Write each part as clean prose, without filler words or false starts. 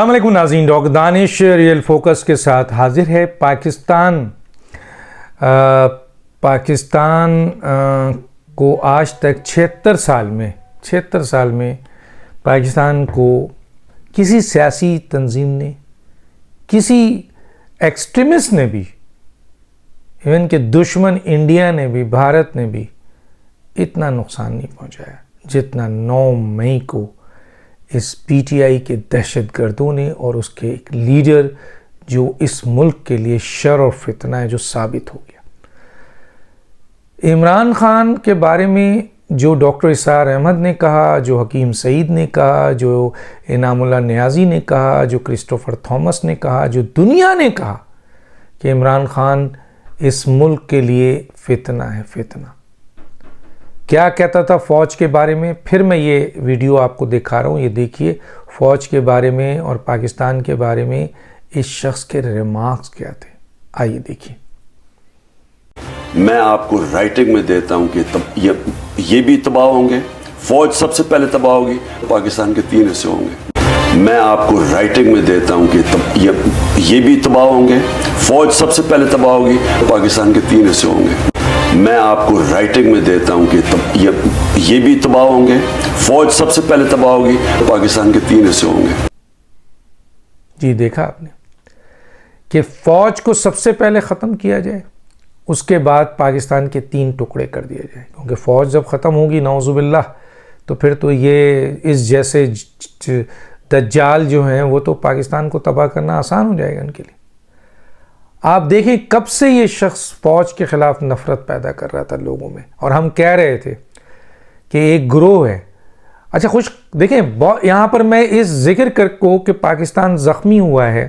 अस्सलामुअलैकुम नाज़रीन, doctor Danish real focus के साथ हाजिर है। पाकिस्तान को आज तक 76 साल में पाकिस्तान को किसी सियासी तंजीम ने, किसी एक्सट्रीमिस्ट ने भी, इवन के दुश्मन इंडिया ने भी, भारत ने भी इतना नुकसान नहीं पहुंचाया जितना 9 मई को इस पीटीआई के दहशतगर्दों ने और उसके एक लीडर जो इस मुल्क के लिए शर और फितना है, जो साबित हो गया। इमरान खान के बारे में जो डॉक्टर इसार अहमद ने कहा, जो हकीम सईद ने कहा, जो इनामुल्लाह नियाज़ी ने कहा, जो क्रिस्टोफर थॉमस ने कहा, जो दुनिया ने कहा कि इमरान खान इस मुल्क के लिए फितना है, फितना। क्या कहता था फ़ौज के बारे में? फिर मैं ये वीडियो आपको दिखा रहा हूँ, ये देखिए फ़ौज के बारे में और पाकिस्तान के बारे में इस शख्स के रिमार्क्स क्या थे। आइए देखिए। मैं आपको राइटिंग में देता हूं कि ये भी तबाह होंगे, फौज सबसे पहले तबाह होगी, पाकिस्तान के 3 हिस्से होंगे। मैं आपको राइटिंग में देता हूं कि ये भी तबाह होंगे, फौज सबसे पहले तबाह होगी, पाकिस्तान के 3 हिस्से होंगे। मैं आपको राइटिंग में देता हूं कि ये भी तबाह होंगे, फौज सबसे पहले तबाह होगी, पाकिस्तान के 3 हिस्से होंगे। जी, देखा आपने कि फौज को सबसे पहले ख़त्म किया जाए, उसके बाद पाकिस्तान के 3 टुकड़े कर दिए जाए, क्योंकि फ़ौज जब ख़त्म होगी नाउज़ुबिल्लाह तो फिर तो ये इस जैसे दज्जाल जो हैं वो तो पाकिस्तान को तबाह करना आसान हो जाएगा इनके लिए। आप देखें कब से ये शख्स फ़ौज के ख़िलाफ़ नफ़रत पैदा कर रहा था लोगों में, और हम कह रहे थे कि एक ग्रोह है। अच्छा देखें, यहाँ पर मैं इस ज़िक्र को कि पाकिस्तान ज़ख्मी हुआ है,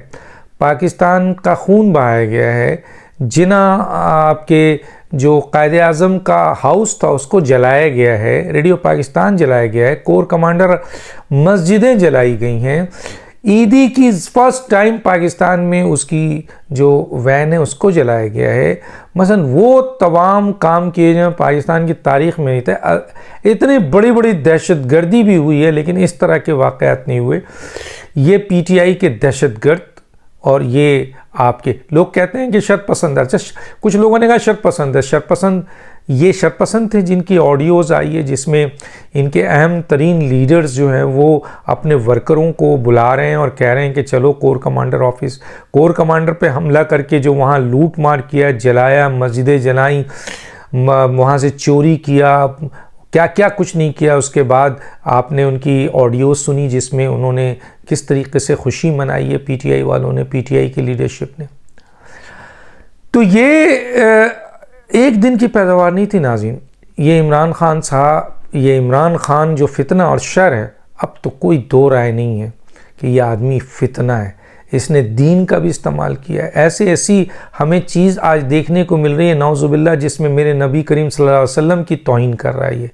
पाकिस्तान का खून बहाया गया है, जिना आपके जो कायदे आज़म का हाउस था उसको जलाया गया है, रेडियो पाकिस्तान जलाया गया है, कोर कमांडर मस्जिदें जलाई गई हैं, ईदी की फर्स्ट टाइम पाकिस्तान में उसकी जो वैन है उसको जलाया गया है। मसलन वो तमाम काम किए जाए पाकिस्तान की तारीख़ में नहीं थे। इतनी बड़ी बड़ी दहशतगर्दी भी हुई है लेकिन इस तरह के वाक़यात नहीं हुए। ये पीटीआई के दहशतगर्द और ये आपके लोग कहते हैं कि शरपसंद, अच्छा कुछ लोगों ने कहा शरपसंद है। शरपसंद ये शरपसंद थे जिनकी ऑडियोज़ आई है जिसमें इनके अहम तरीन लीडर्स जो हैं वो अपने वर्करों को बुला रहे हैं और कह रहे हैं कि चलो कोर कमांडर पे हमला करके जो वहाँ लूट मार किया, जलाया, मस्जिदें जलाई, वहाँ से चोरी किया, क्या क्या कुछ नहीं किया। उसके बाद आपने उनकी ऑडियो सुनी जिसमें उन्होंने किस तरीके से खुशी मनाई है पीटीआई वालों ने, पीटीआई की लीडरशिप ने। तो ये एक दिन की पैदावार नहीं थी नाज़रीन। ये इमरान खान जो फितना और शर है, अब तो कोई दो राय नहीं है कि ये आदमी फितना है। इसने दीन का भी इस्तेमाल किया है। ऐसी हमें चीज़ आज देखने को मिल रही है नाउज़ुबिल्लाह, जिसमें मेरे नबी करीम सल्लल्लाहु अलैहि वसल्लम की तौहीन कर रहा है, ये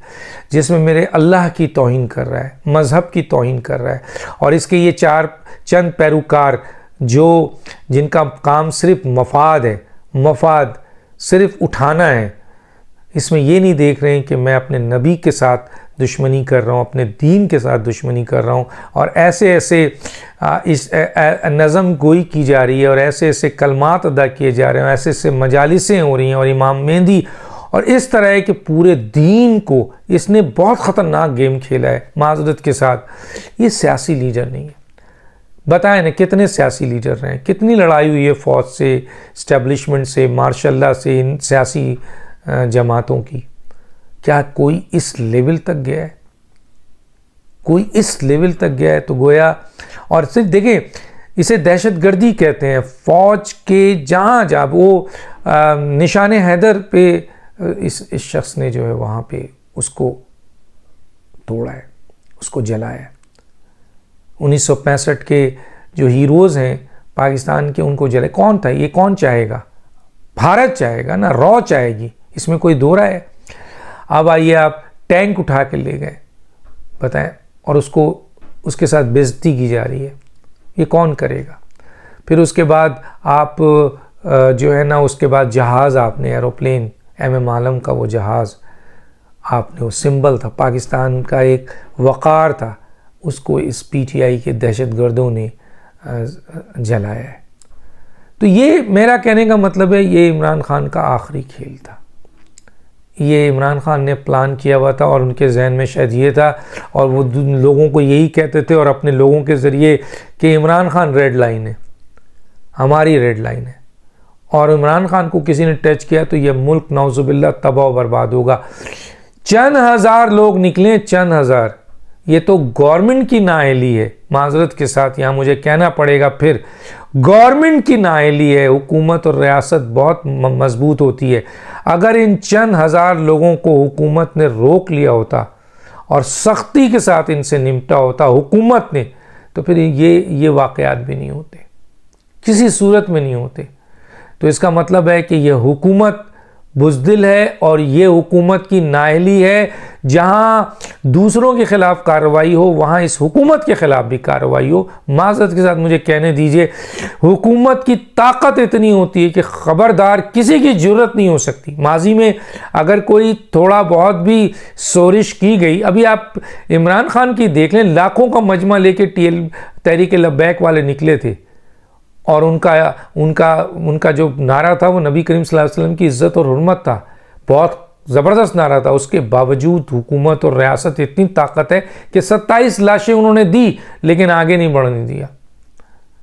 जिसमें मेरे अल्लाह की तौहीन कर रहा है, मज़हब की तौहीन कर रहा है। और इसके ये चंद पैरोकार जिनका काम सिर्फ मफाद सिर्फ उठाना है, इसमें ये नहीं देख रहे हैं कि मैं अपने नबी के साथ दुश्मनी कर रहा हूँ, अपने दीन के साथ दुश्मनी कर रहा हूँ। और ऐसे इस नज़म गोई की जा रही है और ऐसे कलमात अदा किए जा रहे हैं, ऐसे मजालिसें हो रही हैं और इमाम मेहंदी, और इस तरह है कि पूरे दीन को इसने बहुत ख़तरनाक गेम खेला है माज़रत के साथ। ये सियासी लीडर नहीं है। बताएं ना कितने सियासी लीडर हैं, कितनी लड़ाई हुई है फ़ौज से, इस्टेब्लिशमेंट से, मार्शल्ला से, इन सियासी जमातों की। क्या कोई इस लेवल तक गया है? कोई इस लेवल तक गया है तो गोया। और सिर्फ देखें, इसे दहशतगर्दी कहते हैं। फ़ौज के जहाँ वो निशान हैदर पे इस शख्स ने जो है वहाँ पे उसको तोड़ा है, उसको जलाया है। 1965 के जो हीरोज़ हैं पाकिस्तान के, उनको जलाए। कौन था ये? कौन चाहेगा? भारत चाहेगा ना, रॉ चाहेगी, इसमें कोई दो राय है। अब आइए, आप टैंक उठा के ले गए, बताएं, और उसके साथ बेइज्जती की जा रही है, ये कौन करेगा? फिर उसके बाद आप जो है ना, उसके बाद जहाज़ आपने, एरोप्लेन, MM आलम का वो जहाज़ आपने, वो सिंबल था पाकिस्तान का, एक वक़ार था, उसको इस PTI के दहशतगर्दों ने जलाया है। तो ये मेरा कहने का मतलब है, ये इमरान खान का आखिरी खेल था। ये इमरान खान ने प्लान किया हुआ था और उनके जहन में शायद ये था, और वो लोगों को यही कहते थे और अपने लोगों के ज़रिए कि इमरान खान रेड लाइन है, हमारी रेड लाइन है, और इमरान खान को किसी ने टच किया तो ये मुल्क नौजुबिल्ला तबाह बर्बाद होगा। चंद हज़ार लोग निकले, चंद हज़ार। ये तो गवर्नमेंट की नाअहली है, माजरत के साथ यहाँ मुझे कहना पड़ेगा, फिर गवर्नमेंट की नाअहली है। हुकूमत और रियासत बहुत मजबूत होती है। अगर इन चंद हज़ार लोगों को हुकूमत ने रोक लिया होता और सख्ती के साथ इनसे निपटा होता हुकूमत ने, तो फिर ये वाक़यात भी नहीं होते, किसी सूरत में नहीं होते। तो इसका मतलब है कि ये हुकूमत बुज़दिल है और ये हुकूमत की नाअहली है। जहाँ दूसरों के ख़िलाफ़ कार्रवाई हो वहाँ इस हुकूमत के ख़िलाफ़ भी कार्रवाई हो। माज़रत के साथ मुझे कहने दीजिए, हुकूमत की ताकत इतनी होती है कि ख़बरदार किसी की ज़रूरत नहीं हो सकती। माजी में अगर कोई थोड़ा बहुत भी सोरिश की गई, अभी आप इमरान खान की देख लें, लाखों का मजमा लेके तहरीक-ए-लब्बैक वाले निकले थे और उनका जो नारा था वो नबी करीम सल्लल्लाहु अलैहि वसल्लम की इज़्ज़त और हुर्मत था। बहुत ज़बरदस्त नारा था। उसके बावजूद हुकूमत और रियासत इतनी ताकत है कि 27 लाशें उन्होंने दी लेकिन आगे नहीं बढ़ने दिया।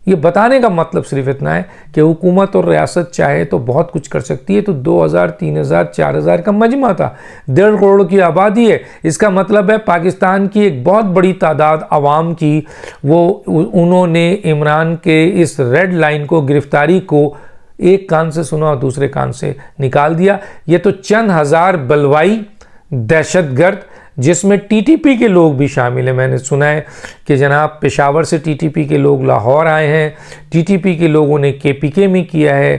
ये बताने का मतलब सिर्फ इतना है कि हुकूमत और रियासत चाहे तो बहुत कुछ कर सकती है। तो 2000, 3000, 4000 का मजमा था, 1.5 करोड़ की आबादी है। इसका मतलब है पाकिस्तान की एक बहुत बड़ी तादाद आवाम की, उन्होंने इमरान के इस रेड लाइन को, गिरफ्तारी को एक कान से सुना और दूसरे कान से निकाल दिया। ये तो चंद हज़ार बलवाई दहशतगर्द, जिसमें टीटीपी के लोग भी शामिल हैं। मैंने सुना है कि जनाब पेशावर से टीटीपी के लोग लाहौर आए हैं, टीटीपी के लोगों ने केपीके में किया है,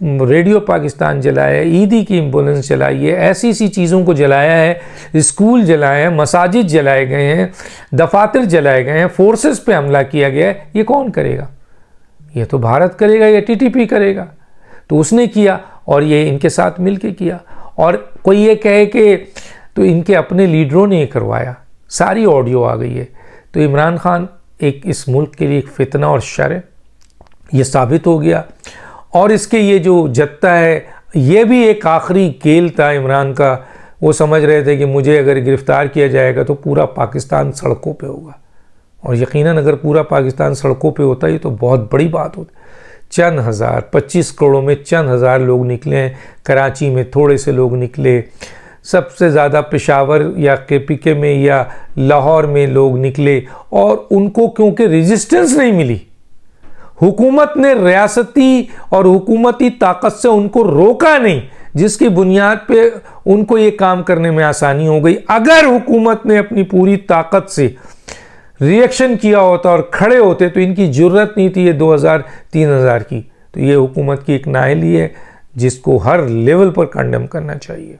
रेडियो पाकिस्तान जलाया है, ईदी की एम्बुलेंस जलाई है, ऐसी चीज़ों को जलाया है, स्कूल जलाए हैं, मसाजिद जलाए गए हैं, दफातर जलाए गए हैं, फोर्सेस पे हमला किया गया है। ये कौन करेगा? ये तो भारत करेगा या टीटीपी करेगा? तो उसने किया और ये इनके साथ मिलके किया। और कोई ये कहे कि तो इनके अपने लीडरों ने ये करवाया, सारी ऑडियो आ गई है। तो इमरान खान एक इस मुल्क के लिए एक फितना और शर है, ये साबित हो गया। और इसके ये जो जत्ता है, ये भी एक आखिरी खेल था इमरान का। वो समझ रहे थे कि मुझे अगर गिरफ़्तार किया जाएगा तो पूरा पाकिस्तान सड़कों पे होगा, और यकीनन अगर पूरा पाकिस्तान सड़कों पे होता ये तो बहुत बड़ी बात होती। चंद हज़ार, 25 करोड़ में चंद हज़ार लोग निकले हैं। कराची में थोड़े से लोग निकले, सबसे ज़्यादा पेशावर या केपीके में या लाहौर में लोग निकले, और उनको क्योंकि रेजिस्टेंस नहीं मिली, हुकूमत ने रियासती और हुकूमती ताकत से उनको रोका नहीं, जिसकी बुनियाद पे उनको ये काम करने में आसानी हो गई। अगर हुकूमत ने अपनी पूरी ताकत से रिएक्शन किया होता और खड़े होते तो इनकी ज़रूरत नहीं थी ये 2000-3000 की। तो ये हुकूमत की एक नाअहली है जिसको हर लेवल पर कंडेम करना चाहिए।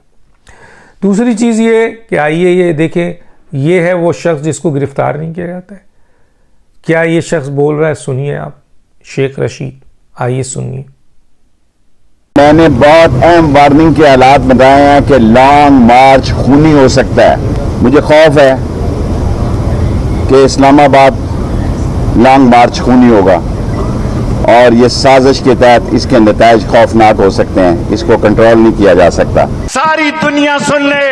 दूसरी चीज़ ये कि आइए ये देखें, ये है वो शख्स जिसको गिरफ्तार नहीं किया जाता है। क्या ये शख्स बोल रहा है? सुनिए आप, शेख रशीद, आइए सुनिए। मैंने बहुत अहम वार्निंग के हालात बताए हैं कि लॉन्ग मार्च खूनी हो सकता है। मुझे खौफ है कि इस्लामाबाद लॉन्ग मार्च खूनी होगा और ये साजिश के तहत इसके नतीजे खौफनाक हो सकते हैं। इसको कंट्रोल नहीं किया जा सकता। सारी दुनिया सुन ले,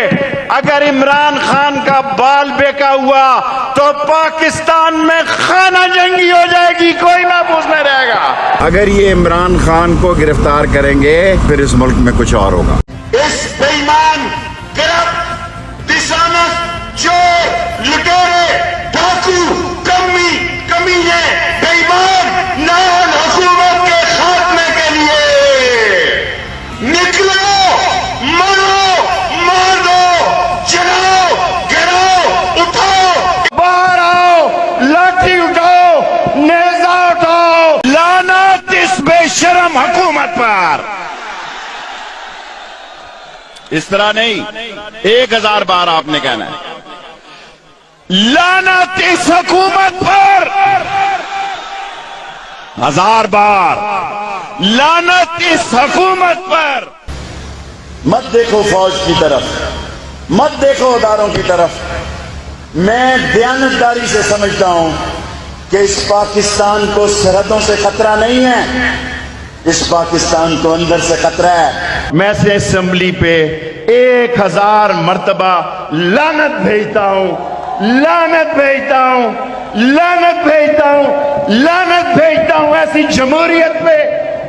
अगर इमरान खान का बाल बेका हुआ तो पाकिस्तान में खाना जंगी हो जाएगी, कोई महफूज नहीं रहेगा। अगर ये इमरान खान को गिरफ्तार करेंगे फिर इस मुल्क में कुछ और होगा। इस बेईमान, करप्ट, डिसऑनेस्ट, चोर, लुटेरे, डाकू, कमीने, बेईमान नाल हुकूमत के खात्मे के लिए निकलो, मरो, मार दो, जलाओ, गिराओ, उठाओ, बाहर आओ, लाठी उठाओ, नेजा उठाओ, लानत इस बेशरम हुकूमत पर। इस तरह नहीं, 1000 बार आपने कहना है, लानत इस हुकूमत पर। 1000 बार लानत इस हुकूमत पर। मत देखो फौज की तरफ, मत देखो अदारों की तरफ। मैं दयानतदारी से समझता हूं कि इस पाकिस्तान को सरहदों से खतरा नहीं है, इस पाकिस्तान को अंदर से खतरा है। मैं से असेंबली पे 1000 मर्तबा लानत भेजता हूं, लानत भेजता हूं, लानत भेजता हूं, लानत भेजता हूं ऐसी जमहूरियत पे,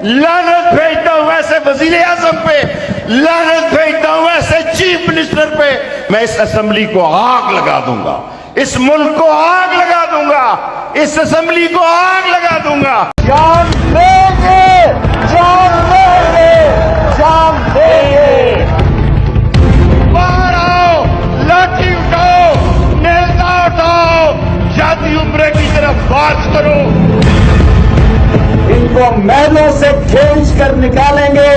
लानत भेजता हूं ऐसे वजीर आजम पे, लानत भेजता हूं ऐसे चीफ मिनिस्टर पे। मैं इस असेंबली को आग लगा दूंगा, इस मुल्क को आग लगा दूंगा, इस असेंबली को आग लगा दूंगा। जान देंगे, जान देंगे, जान देंगे। बाहर आओ, लाठी उठाओ, नेता उठाओ, जाती उम्र की तरफ मार्च करो। इनको महलों से खींच कर निकालेंगे,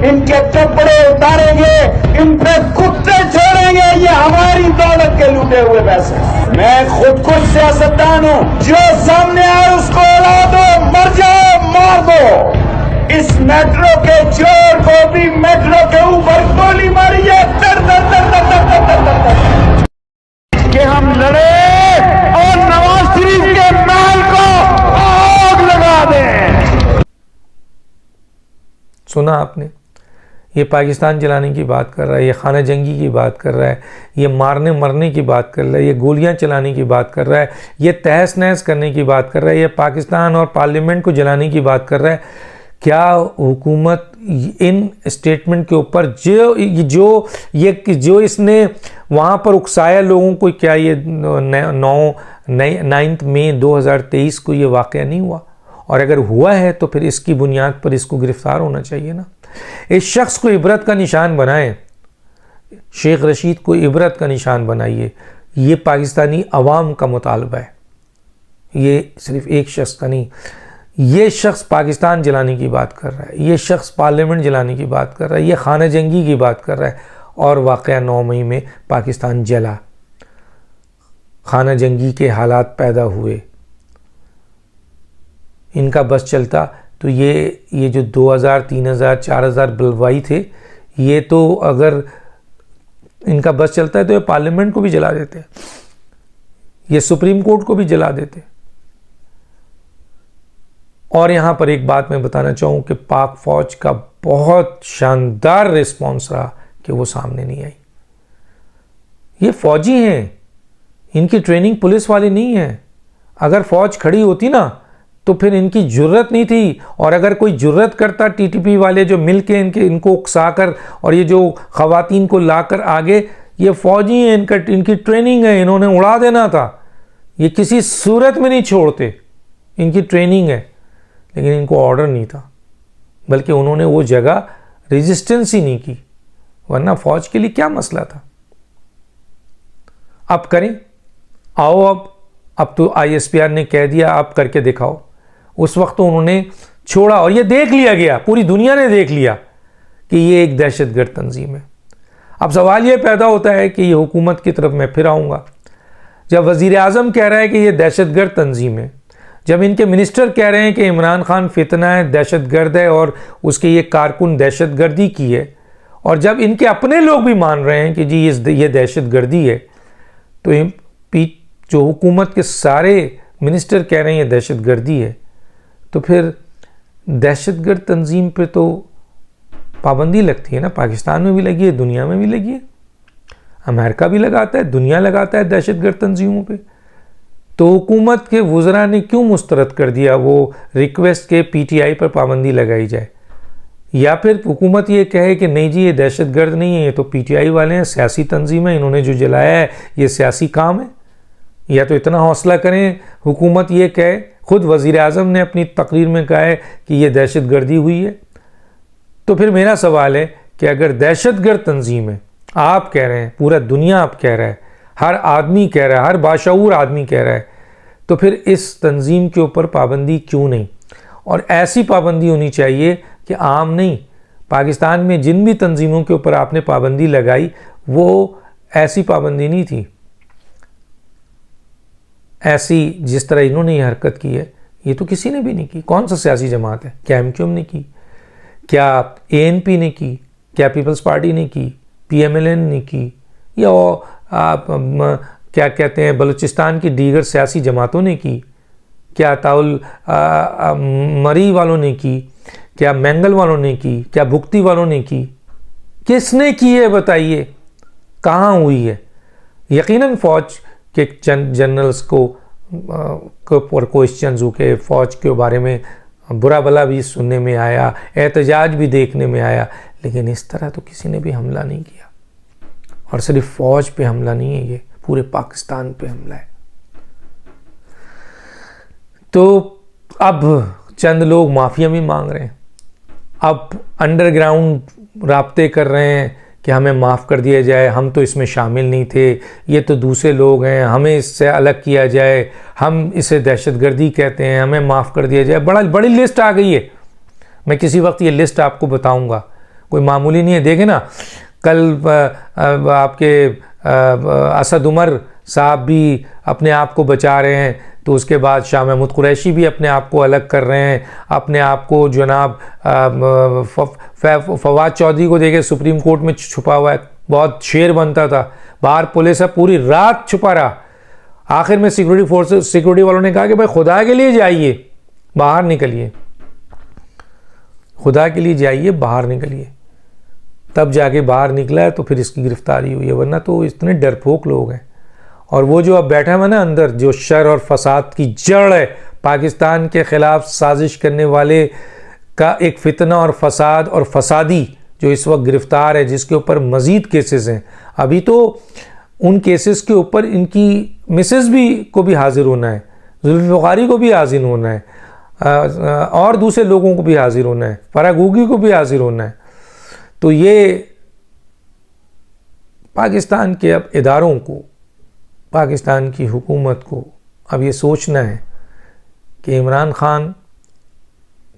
इनके कपड़े उतारेंगे, इन पे कुत्ते छोड़ेंगे। ये हमारी दौलत के लूटे हुए पैसे। मैं खुद सियासतदान हूं, जो सामने आए उसको उड़ा दो, मर जाओ, मार दो। इस मेट्रो के चोर को भी मेट्रो के ऊपर गोली मारी है, तर तर तर तर तर तर तर तर कि हम लड़े और नवाज शरीफ के महल को आग लगा दें। सुना आपने, ये पाकिस्तान जलाने की बात कर रहा है, ये खाना जंगी की बात कर रहा है, ये मारने मरने की बात कर रहा है, ये गोलियां चलाने की बात कर रहा है, ये तहस नहस करने की बात कर रहा है, ये पाकिस्तान और पार्लियामेंट को जलाने की बात कर रहा है। क्या हुकूमत इन स्टेटमेंट के ऊपर जो इसने वहाँ पर उकसाया लोगों को, क्या ये 9 मई 2023 को ये वाक़या नहीं हुआ? और अगर हुआ है तो फिर इसकी बुनियाद पर इसको गिरफ्तार होना चाहिए ना। इस शख्स को इबरत का निशान बनाएं, शेख रशीद को इबरत का निशान बनाइए। ये पाकिस्तानी अवाम का मुतालबा है, ये सिर्फ एक शख्स का नहीं। ये शख्स पाकिस्तान जलाने की बात कर रहा है, ये शख्स पार्लियामेंट जलाने की बात कर रहा है, ये खाना जंगी की बात कर रहा है। और वाक़या 9 मई में पाकिस्तान जला, खाना जंगी के हालात पैदा हुए। इनका बस चलता तो ये जो 2000, 3000, 4000 बलवाई थे, ये तो अगर इनका बस चलता है तो ये पार्लियामेंट को भी जला देते, ये सुप्रीम कोर्ट को भी जला देते। और यहाँ पर एक बात मैं बताना चाहूँ कि पाक फौज का बहुत शानदार रिस्पॉन्स रहा कि वो सामने नहीं आई। ये फौजी हैं, इनकी ट्रेनिंग पुलिस वाली नहीं है। अगर फौज खड़ी होती ना तो फिर इनकी जुर्रत नहीं थी। और अगर कोई जुर्रत करता, टीटीपी वाले जो मिल के इनको उकसाकर और ये जो ख़वातीन को लाकर आगे, ये फौजी हैं, इनकी ट्रेनिंग है, इन्होंने उड़ा देना था। ये किसी सूरत में नहीं छोड़ते, इनकी ट्रेनिंग है। लेकिन इनको ऑर्डर नहीं था, बल्कि उन्होंने वो जगह रेजिस्टेंस ही नहीं की, वरना फौज के लिए क्या मसला था। अब करें, आओ अब तो ISPR ने कह दिया, आप करके दिखाओ। उस वक्त तो उन्होंने छोड़ा और ये देख लिया गया, पूरी दुनिया ने देख लिया कि ये एक दहशतगर्द तंजीम है। अब सवाल ये पैदा होता है कि ये हुकूमत की तरफ मैं फिर आऊँगा। जब वज़ीर आज़म कह रहा है कि ये दहशतगर्द तंजीम है, जब इनके मिनिस्टर कह रहे हैं कि इमरान खान फितना है, दहशतगर्द है और उसके ये कारकुन दहशतगर्दी की है, और जब इनके अपने लोग भी मान रहे हैं कि जी ये दहशतगर्दी है, तो जो हुकूमत के सारे मिनिस्टर कह रहे हैं ये दहशतगर्दी है, तो फिर दहशतगर्द तंजीम पे तो पाबंदी लगती है ना। पाकिस्तान में भी लगी है, दुनिया में भी लगी है, अमेरिका भी लगाता है, दुनिया लगाता है दहशतगर्द तंजीमों पे। तो हुकूमत के वज़रा ने क्यों मुस्तरद कर दिया वो रिक्वेस्ट के PTI पर पाबंदी लगाई जाए? या फिर हुकूमत ये कहे कि नहीं जी ये दहशतगर्द नहीं है, ये तो PTI वाले हैं, सियासी तंजीम है, इन्होंने जो जलाया है ये सियासी काम है। या तो इतना हौसला करें, हुकूमत ये कहे, खुद वज़ीर आज़म ने अपनी तकरीर में कहा है कि ये दहशतगर्दी हुई है। तो फिर मेरा सवाल है कि अगर दहशतगर्द तंजीम है, आप कह रहे हैं, पूरा दुनिया आप कह रहा है, हर आदमी कह रहा है, हर बाशऊर आदमी कह रहा है, तो फिर इस तंजीम के ऊपर पाबंदी क्यों नहीं? और ऐसी पाबंदी होनी चाहिए कि आम नहीं। पाकिस्तान में जिन भी तंजीमों के ऊपर आपने पाबंदी लगाई वो ऐसी पाबंदी नहीं थी, ऐसी जिस तरह इन्होंने ये हरकत की है, ये तो किसी ने भी नहीं की। कौन सा सियासी जमात है? क्या MQM ने की? क्या ANP ने की? क्या पीपल्स पार्टी ने की? PMLN ने की? या क्या कहते हैं बलूचिस्तान की दीगर सियासी जमातों ने की? क्या अताउल मरी वालों ने की, क्या मैंगल वालों ने की, क्या भुक्ति वालों ने की? किसने की है बताइए, कहाँ हुई है? यकीनन फ़ौज के चंद जनरल्स को पर क्वेश्चन हुए, फ़ौज के बारे में बुरा भला भी सुनने में आया, एहतजाज भी देखने में आया, लेकिन इस तरह तो किसी ने भी हमला नहीं किया। और सिर्फ फ़ौज पे हमला नहीं है, ये पूरे पाकिस्तान पे हमला है। तो अब चंद लोग माफ़िया भी मांग रहे हैं, अब अंडरग्राउंड राब्ते कर रहे हैं कि हमें माफ़ कर दिया जाए, हम तो इसमें शामिल नहीं थे, ये तो दूसरे लोग हैं, हमें इससे अलग किया जाए, हम इसे दहशतगर्दी कहते हैं, हमें माफ़ कर दिया जाए। बड़ी लिस्ट आ गई है। मैं किसी वक्त ये लिस्ट आपको बताऊंगा, कोई मामूली नहीं है। देखें ना, कल आपके असद उमर साहब भी अपने आप को बचा रहे हैं, तो उसके बाद शाह महमूद कुरैशी भी अपने आप को अलग कर रहे हैं, अपने आप को जनाब फवाद चौधरी को देखे सुप्रीम कोर्ट में छुपा हुआ है, बहुत शेर बनता था, बाहर पुलिस है पूरी रात छुपा रहा। आखिर में सिक्योरिटी वालों ने कहा कि भाई खुदा के लिए जाइए, बाहर निकलिए, खुदा के लिए जाइए, बाहर निकलिए। तब जाके बाहर निकला है तो फिर इसकी गिरफ्तारी हुई है, वरना तो इतने डरपोक लोग हैं। और वो जो अब बैठा हुआ ना अंदर, जो शर और फसाद की जड़ है, पाकिस्तान के ख़िलाफ़ साजिश करने वाले का एक फितना और फसाद और फसादी जो इस वक्त गिरफ़्तार है, जिसके ऊपर मज़ीद केसेस हैं। अभी तो उन केसेस के ऊपर इनकी मिसेस को भी हाजिर होना है, जुल्फ़िकार बुखारी को भी हाजिर होना है, और दूसरे लोगों को भी हाजिर होना है, फरागूगी को भी हाजिर होना है। तो ये पाकिस्तान के अब इदारों को, पाकिस्तान की हुकूमत को अब ये सोचना है कि इमरान खान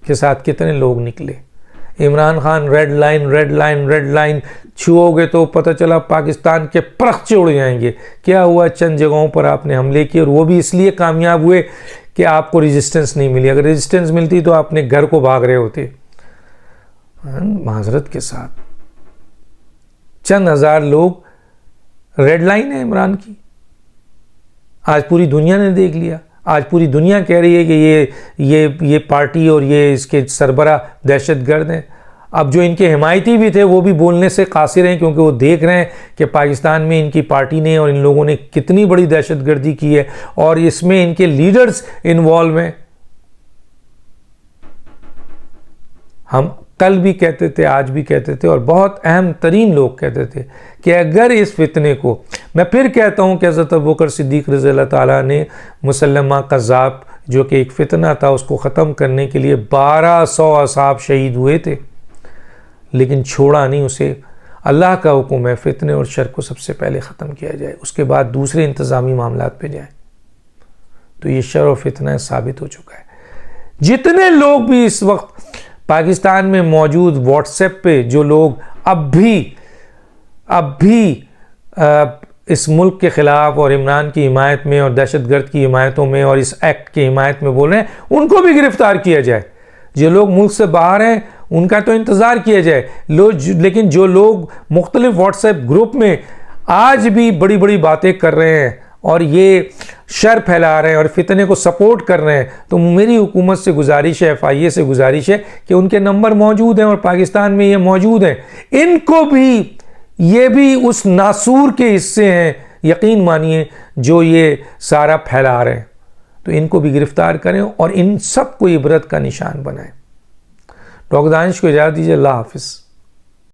के साथ कितने लोग निकले। इमरान खान रेड लाइन छुओगे तो पता चला पाकिस्तान के परख उड़ जाएंगे। क्या हुआ, चंद जगहों पर आपने हमले किए, और वो भी इसलिए कामयाब हुए कि आपको रेजिस्टेंस नहीं मिली। अगर रेजिस्टेंस मिलती तो आपने घर को भाग रहे होते। माजरत के साथ चंद हज़ार लोग, रेड लाइन है इमरान की, आज पूरी दुनिया ने देख लिया। आज पूरी दुनिया कह रही है कि ये पार्टी और ये इसके सरबरा दहशतगर्द हैं। अब जो इनके हिमायती भी थे वो भी बोलने से कासिर हैं, क्योंकि वो देख रहे हैं कि पाकिस्तान में इनकी पार्टी ने और इन लोगों ने कितनी बड़ी दहशतगर्दी की है, और इसमें इनके लीडर्स इन्वॉल्व हैं। हम कल भी कहते थे, आज भी कहते थे, और बहुत अहम तरीन लोग कहते थे कि अगर इस फितने को, मैं फिर कहता हूँ कि हज़रत अबू बकर सिद्दीक़ रज़ी अल्लाह ताला ने मुसल्लमा कज़्ज़ाब जो कि एक फ़ितना था उसको ख़त्म करने के लिए 1200 असहाब शहीद हुए थे, लेकिन छोड़ा नहीं उसे। अल्लाह का हुक्म है फ़ितने और शर को सबसे पहले ख़त्म किया जाए, उसके बाद दूसरे इंतज़ामी मामलात पे जाए। तो ये शर और फितना साबित हो चुका है। जितने लोग भी इस वक्त पाकिस्तान में मौजूद व्हाट्सएप पे जो लोग अब भी इस मुल्क के ख़िलाफ़ और इमरान की हिमायत में और दहशतगर्द की हिमायतों में और इस एक्ट की हिमायत में बोल रहे हैं, उनको भी गिरफ़्तार किया जाए। जो लोग मुल्क से बाहर हैं उनका तो इंतज़ार किया जाए, लेकिन जो लोग मुख्तलिफ व्हाट्सएप ग्रुप में आज भी बड़ी बड़ी बातें कर रहे हैं और ये शर फैला रहे हैं और फितने को सपोर्ट कर रहे हैं, तो मेरी हुकूमत से गुजारिश है, FIA से गुजारिश है कि उनके नंबर मौजूद हैं और पाकिस्तान में ये मौजूद हैं, इनको भी, ये भी उस नासूर के हिस्से हैं, यकीन मानिए, जो ये सारा फैला रहे हैं। तो इनको भी गिरफ्तार करें और इन सब को इबरत का निशान बनाएं। डॉक्टर दानिश को इजाज़त दीजिए। अल्लाह हाफिज़।